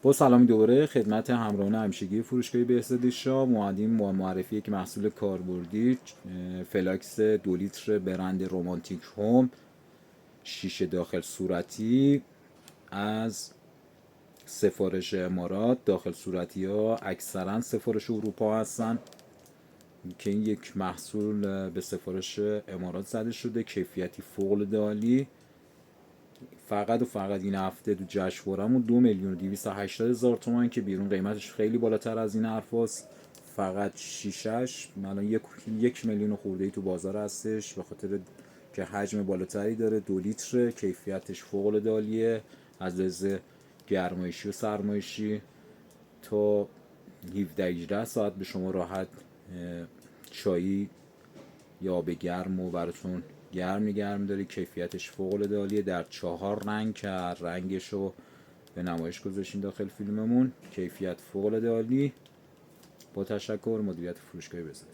با سلامی دوباره خدمت همراهان همیشگی فروشگاه بهزاد شاه. معدیم معرفی یک محصول کاربردی، فلاکس 2 لیتر برند رومانتیک هوم، شیشه داخل صورتی از سفارش امارات. داخل صورتی ها اکثرا سفارش اروپا هستن که این یک محصول به سفارش امارات زده شده، کیفیتی فوق عالی. فقط و فقط این هفته تو جشنواره‌مون 2,280,000 تومان که بیرون قیمتش خیلی بالاتر از این حرف هست. فقط شیشش الان 1,000,000 خورده ای تو بازار هستش، به خاطر که حجم بالاتری داره. 2 لیتر، کیفیتش فوق العاده عالیه، از لحاظ گرمایشی و سرمایشی تا 17-18 ساعت به شما راحت چایی یا به گرم و براتون گرم داره. کیفیتش فوق العاده عالیه، در 4 رنگ که رنگشو به نمایش گذاشتیم داخل فیلممون. کیفیت فوق العاده عالی. با تشکر، مدیریت فروشگاه بهزاد.